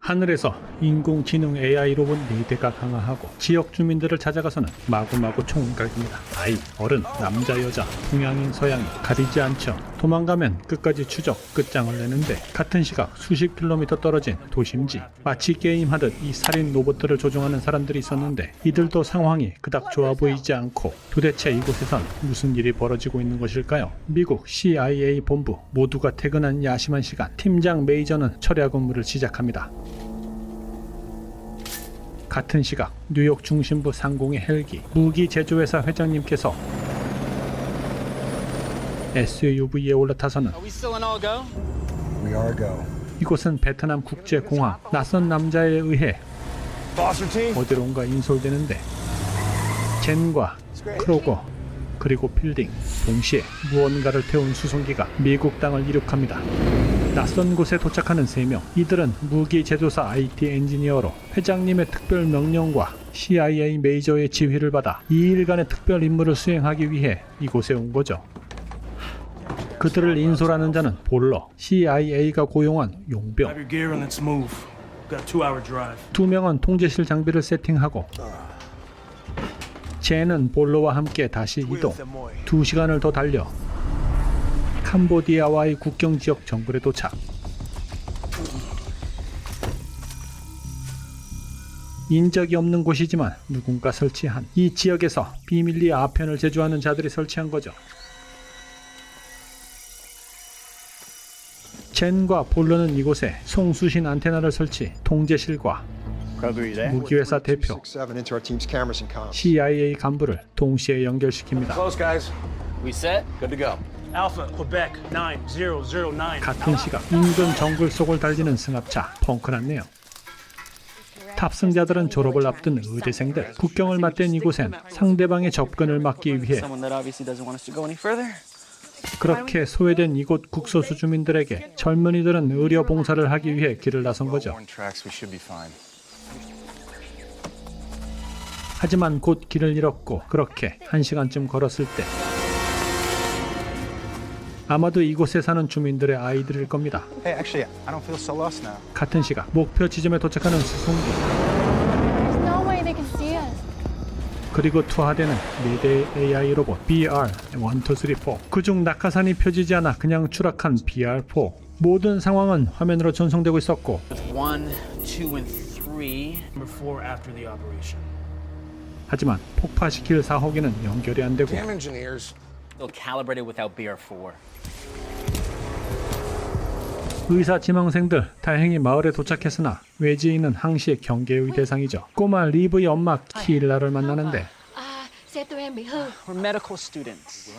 하늘에서 인공지능 AI 로봇 4대가 강화하고 지역 주민들을 찾아가서는 마구마구 총갈깁니다. 아이, 어른, 남자, 여자, 동양인, 서양인 가리지 않죠. 도망가면 끝까지 추적, 끝장을 내는데 같은 시각 수십 킬로미터 떨어진 도심지 마치 게임하듯 이 살인 로봇들을 조종하는 사람들이 있었는데 이들도 상황이 그닥 좋아 보이지 않고 도대체 이곳에선 무슨 일이 벌어지고 있는 것일까요? 미국 CIA 본부 모두가 퇴근한 야심한 시간 팀장 메이저는 철야 근무를 시작합니다. 같은 시각 뉴욕 중심부 상공의 헬기 무기 제조회사 회장님께서 SUV에 올라타서는 이곳은 베트남 국제공항. 낯선 남자에 의해 어디론가 인솔되는데 젠과 크로거 그리고 필딩 동시에 무언가를 태운 수송기가 미국 땅을 이륙합니다. 낯선 곳에 도착하는 3명. 이들은 무기 제조사 IT 엔지니어로 회장님의 특별 명령과 CIA 메이저의 지휘를 받아 2일간의 특별 임무를 수행하기 위해 이곳에 온 거죠. 그들을 인솔하는 자는 볼러, CIA가 고용한 용병. 2명은 통제실 장비를 세팅하고 젠은 볼러와 함께 다시 이동. 2시간을 더 달려 캄보디아와의 국경 지역 정글에 도착. 인적이 없는 곳이지만 누군가 설치한 이 지역에서 비밀리에 아편을 제조하는 자들이 설치한 거죠. 젠과 볼러는 이곳에 송수신 안테나를 설치, 통제실과 무기회사 대표, CIA 간부를 동시에 연결시킵니다. 같은 시각 인근 정글 속을 달리는 승합차 펑크났네요. 탑승자들은 졸업을 앞둔 의대생들. 국경을 맞댄 이곳엔 상대방의 접근을 막기 위해 그렇게 소외된 이곳 국소수 주민들에게 젊은이들은 의료 봉사를 하기 위해 길을 나선 거죠. 하지만 곧 길을 잃었고 그렇게 1시간쯤 걸었을 때 아마도 이곳에 사는 주민들의 아이들일 겁니다. 같은 시각 목표 지점에 도착하는 수송기. 그리고 투하되는 4대의 AI 로봇 BR-1234. 그중 낙하산이 펴지지 않아 그냥 추락한 BR-4. 모든 상황은 화면으로 전송되고 있었고 하지만 폭파시킬 사호기는 연결이 안 되고 의사 지망생들 다행히 마을에 도착했으나 외지인은 항시의 경계의 대상이죠. 꼬마 리브의 엄마 키일라를 만나는데 We're medical students.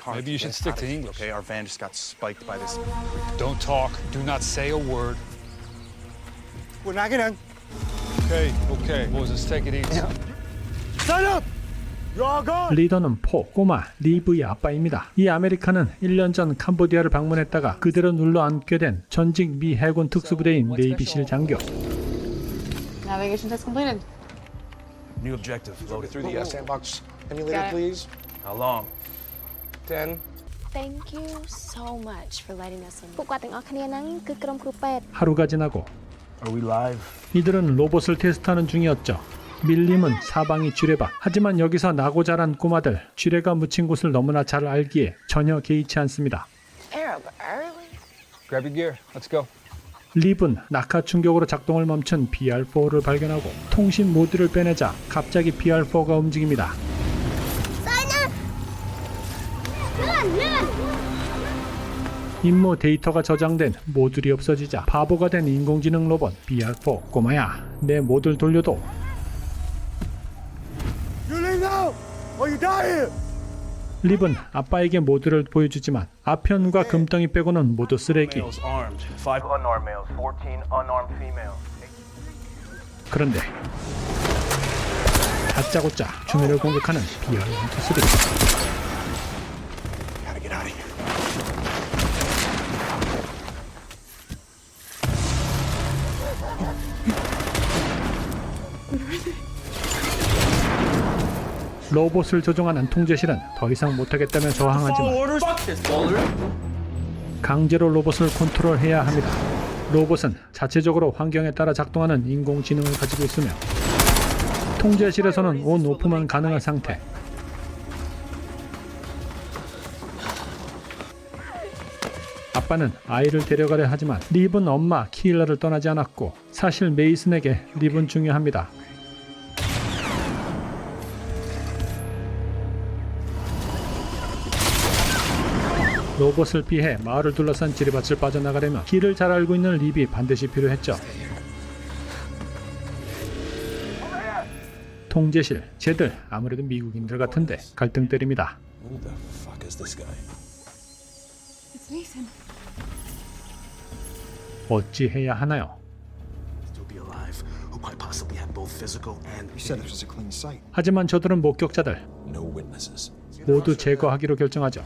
Maybe you should stick to English. Okay, our van just got spiked by this. Don't talk. Do not say a word. We're not gonna. Okay. Moses, take it easy. Sign up. You all gone. 리더는 포, 꼬마 리브의 아빠입니다. 이 아메리카는 1년 전 캄보디아를 방문했다가 그대로 눌러 앉게 된 전직 미 해군 특수부대인 네이비실 장교. Navigation test completed. New objective. Load it through the sandbox emulator, please. How long? 10. Thank you so much for letting us in. ពួកគាត់ទាំងអស់គ្នាហ្នឹងគឺក្រុមគ្រូពេទ្យ 하루가 지나고 Are we live? 이들은 로봇을 테스트하는 중이었죠. 밀림은 사방이 쥐레바. 하지만 여기서 나고 자란 꼬마들 쥐레가 묻힌 곳을 너무나 잘 알기에 전혀 개의치 않습니다. Arab early. Grab your gear. Let's go. 립은 낙하 충격으로 작동을 멈춘 BR-4를 발견하고 통신 모드를 빼내자 갑자기 BR-4가 움직입니다. 임무 데이터가 저장된 모듈이 없어지자 바보가 된 인공지능 로봇 BR-4. 꼬마야, 내 모듈 돌려도. You leave now, or you die here. 립은 아빠에게 모듈을 보여주지만 아편과 금덩이 빼고는 모두 쓰레기. Males armed. 5 unarmed males. 14 unarmed females. 그런데 다짜고짜 주민을 공격하는 BR-123. Gotta get out of here. 로봇을 조종하는 통제실은 더 이상 못하겠다며 저항하지만 강제로 로봇을 컨트롤해야 합니다. 로봇은 자체적으로 환경에 따라 작동하는 인공지능을 가지고 있으며 통제실에서는 온 오프만 가능한 상태. 아빠는 아이를 데려가려 하지만 립은 엄마 키일라를 떠나지 않았고 사실 메이슨에게 립은 중요합니다. 로봇을 피해 마을을 둘러싼 지뢰밭을 빠져나가려면 길을 잘 알고 있는 립이 반드시 필요했죠. 통제실, 쟤들 아무래도 미국인들 같은데 갈등때립니다. Who the fuck is this guy? It's Nathan. 어찌해야 하나요? Still be alive. Who quite possibly had both physical and. You said this was a clean site. 하지만 저들은 목격자들 No witnesses. 모두 제거하기로 결정하죠.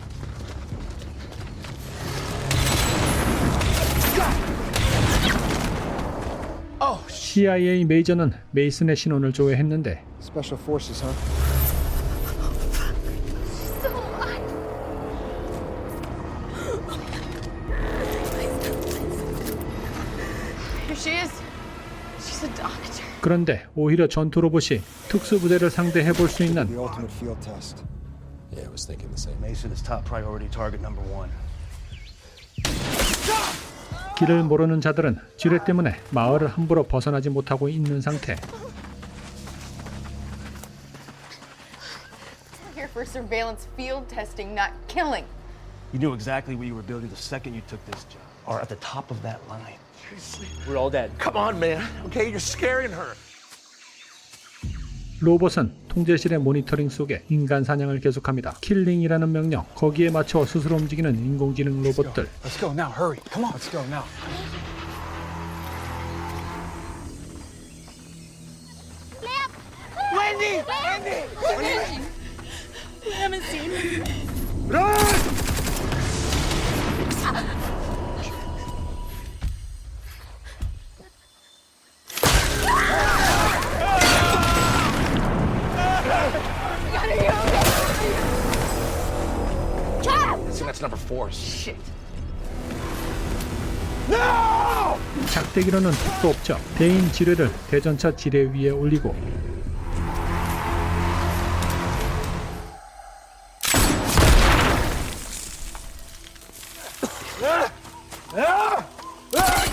CIA 메이저는 메이슨의 신원을 조회했는데 Special forces, huh? Here she is. She's a doctor. 그런데 오히려 전투 로봇이 특수부대를 상대해 볼 수 있는 The ultimate field test. Yeah, I was thinking the same. Mason is top priority target number 1. 길을 모르는 자들은 지뢰 때문에 마을을 함부로 벗어나지 못하고 있는 상태. Here for surveillance field testing, not killing. You knew exactly what you were building the second you took this job. Or at the top of that line. We're all dead. Come on, man. Okay, you're scaring her. 로봇은 통제실의 모니터링 속에 인간 사냥을 계속합니다. 킬링이라는 명령, 거기에 맞춰 스스로 움직이는 인공지능 로봇들. Let's go now. Hurry. Come on. Let's go now. I think that's number 4. Shit. 작대기로는 택도 없죠. 대인 지뢰를 대전차 지뢰 위에 올리고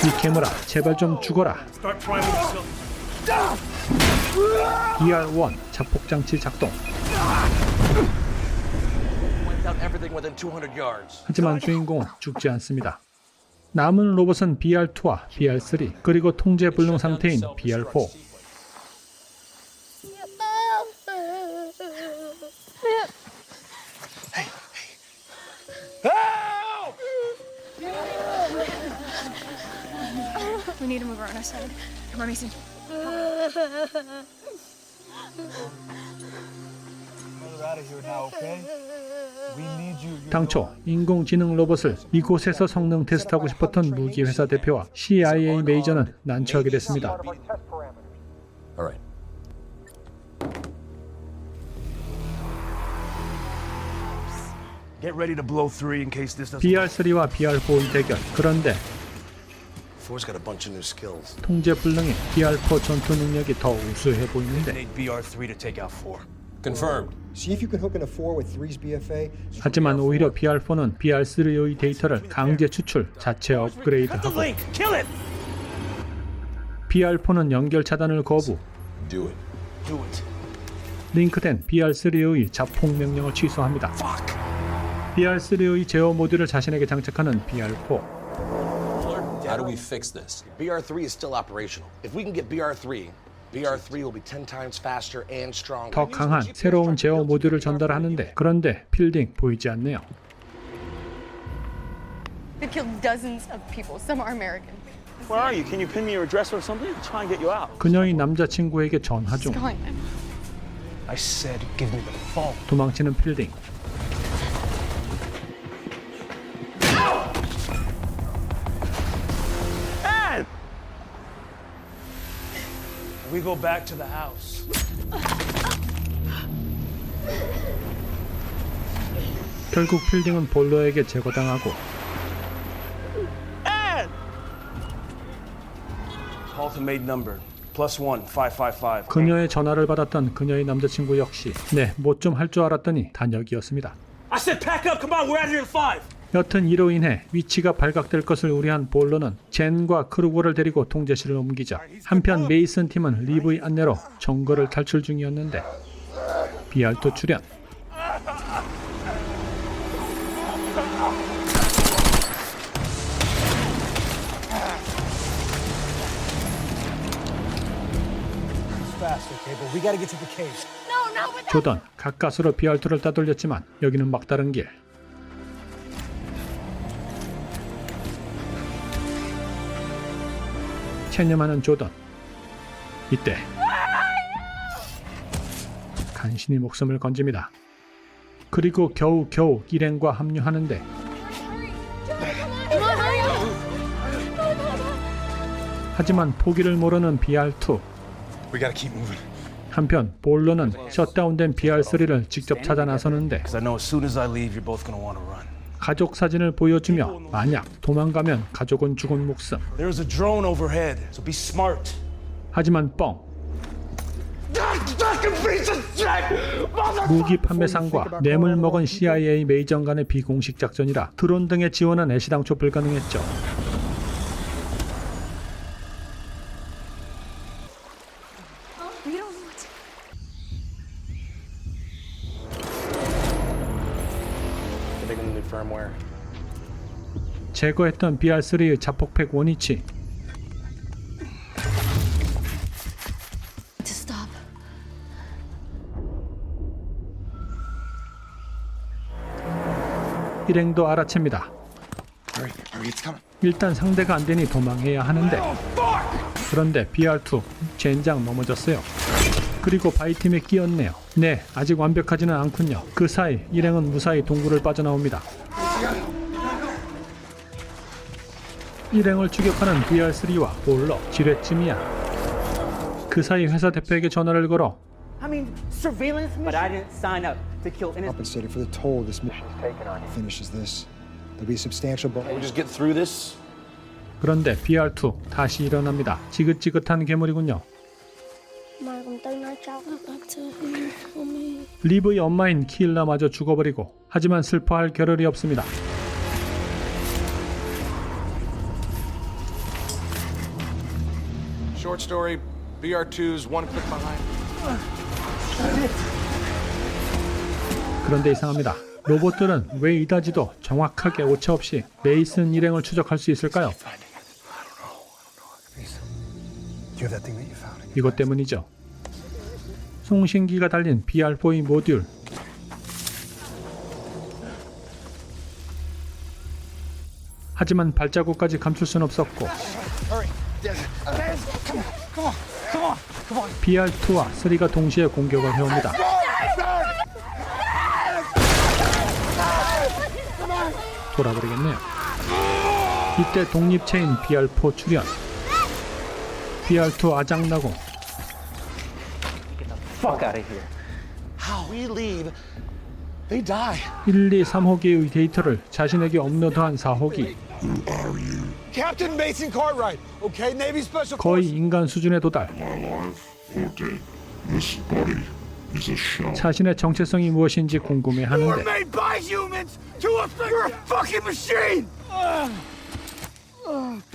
이 캐머라 제발 좀 죽어라. ER1 자폭장치 작동. Wiped out everything within 200 yards. 하지만 주인공은 죽지 않습니다. 남은 로봇은 BR2와 BR3 그리고 통제 불능 상태인 BR4. We need to move her on our side. Come on, Mason. 당초 인공지능 로봇을 이곳에서 성능 테스트하고 싶었던 무기 회사 대표와 CIA 메이저는 난처하게 됐습니다. All right. Get ready to blow 3 in case this doesn't. BR3와 BR4의 대결. 그런데 4's got a bunch of new skills. 통제 불능인 BR4 전투 능력이 더 우수해 보이는데 Need BR3 to take out 4. Confirmed. See if you can hook in a 4 with 3's BFA. 하지만 오히려 BR4는 BR3의 데이터를 강제 추출, 자체 업그레이드하고 Kill it. BR4는 연결 차단을 거부, Do it. Do it. 링크된 BR3의 자폭 명령을 취소합니다. BR3의 제어 모듈을 자신에게 장착하는 BR4. How do we fix this? BR3 is still operational. If we can get BR3, BR3 will be 10 times faster and stronger. 더 강한 새로운 제어 모듈을 전달하는데 그런데 필딩 보이지 않네요. They killed dozens of people. Some are American. Where are you? Can you pin me your address or something? I'll try and get you out. 그녀의 남자친구에게 전화 중 Calling them. I said, give me the phone. 도망치는 필딩. We go back to the house. 결국 필딩은 볼러에게 제거당하고 Ultimate number. +1 555. 그녀의 전화를 받았던 그녀의 남자친구 역시 뭐 좀 할 줄 알았더니 단역이었습니다. I said pack up. Come on, we're out here at 5. 여튼 이로 인해 위치가 발각될 것을 우려한 볼러는 젠과 크루거를 데리고 통제실을 옮기자 한편 메이슨 팀은 리브의 안내로 정거를 탈출 중이었는데 BR2 출연. 조던 가까스로 BR2를 따돌렸지만 여기는 막다른 길. 체념하는 조던. 이때 간신히 목숨을 건집니다. 그리고 겨우 일행과 합류하는데 하지만 포기를 모르는 BR2. We gotta keep moving. 한편 볼러는 셧다운된 BR3를 직접 찾아 나서는데 Because I know as soon as I leave, you're both gonna want to run. 가족 사진을 보여주며 만약 도망가면 가족은 죽은 목숨. There's a drone overhead, so be smart. 하지만 뻥. 무기 판매상과 뇌물 먹은 CIA 메이정 간의 비공식 작전이라 드론 등의 지원은 애시당초 불가능했죠. Firmware. 제거했던 BR3의 자폭팩 원위치. To stop. 일행도 알아챕니다. 일단 상대가 안 되니 도망해야 하는데 그런데 BR2 젠장 넘어졌어요. 그리고 바이팀에 끼었네요. 아직 완벽하지는 않군요. 그 사이 일행은 무사히 동굴을 빠져나옵니다. 일행을 추격하는 BR3와 볼러 지뢰쯤이야. 그 사이 회사 대표에게 전화를 걸어 I mean, surveillance mission? But I didn't sign up to kill innocent. Compensated for the toll this mission finishes this. There'll be substantial bonus. We'll just get through this. 그런데 BR2 다시 일어납니다. 지긋지긋한 괴물이군요. 리브의 엄마인 키일라마저 죽어버리고 하지만 슬퍼할 겨를이 없습니다. Short story, BR2's one click behind. 그런데 이상합니다. 로봇들은 왜 이다지도 정확하게 오차 없이 메이슨 일행을 추적할 수 있을까요? 이것 때문이죠. 송신기가 달린 BR4의 모듈. 하지만 발자국까지 감출 순 없었고 BR2와 3가 동시에 공격을 해옵니다. 돌아버리겠네요. 이때 독립체인 BR4 출현. BR2 아작나고 Fuck out of here. How we leave, they die. 1, 2, 3호기의 데이터를 자신에게 업로드한 4호기. Captain Mason Cartwright, okay? Navy Special 거의 인간 수준에 도달. 자신의 정체성이 무엇인지 궁금해하는데 made by humans to affect your fucking machine.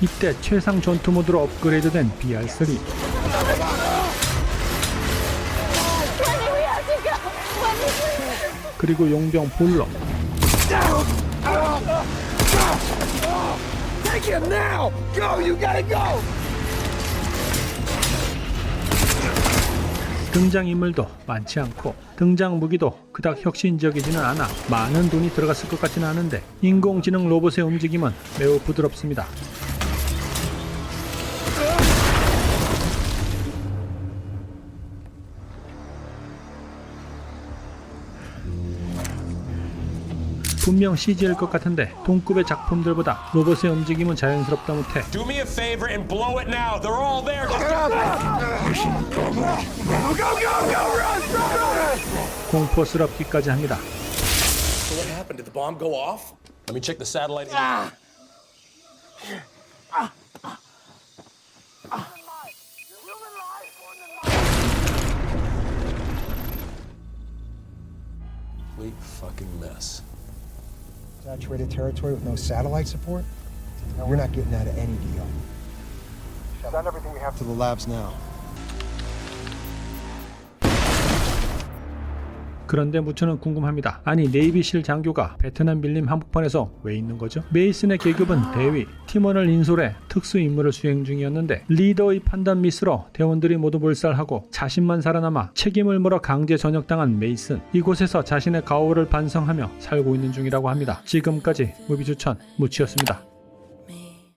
이때 최상 전투 모드로 업그레이드된 BR3. 그리고 용병 볼러. Take him now. Go, you gotta go. 등장인물도 많지 않고 등장 무기도 그닥 혁신적이지는 않아 많은 돈이 들어갔을 것 같지는 않은데 인공지능 로봇의 움직임은 매우 부드럽습니다. 분명 CG일 것 같은데 동급의 작품들보다 로봇의 움직임은 자연스럽다 못해 Do me a favor and blow it now. They're all there. Go, run. 공포스럽기까지 합니다. So what happened? Did the bomb go off? Let me check the satellite. complete fucking mess. Saturated territory with no satellite support? You're not getting out of any deal. Send everything we have to the labs now. 그런데 무초는 궁금합니다. 아니 네이비실 장교가 베트남 밀림 한복판에서 왜 있는 거죠? 메이슨의 계급은 대위, 팀원을 인솔해 특수 임무를 수행 중이었는데 리더의 판단 미스로 대원들이 모두 몰살하고 자신만 살아남아 책임을 물어 강제 전역당한 메이슨. 이곳에서 자신의 가오를 반성하며 살고 있는 중이라고 합니다. 지금까지 무비 추천 무치였습니다.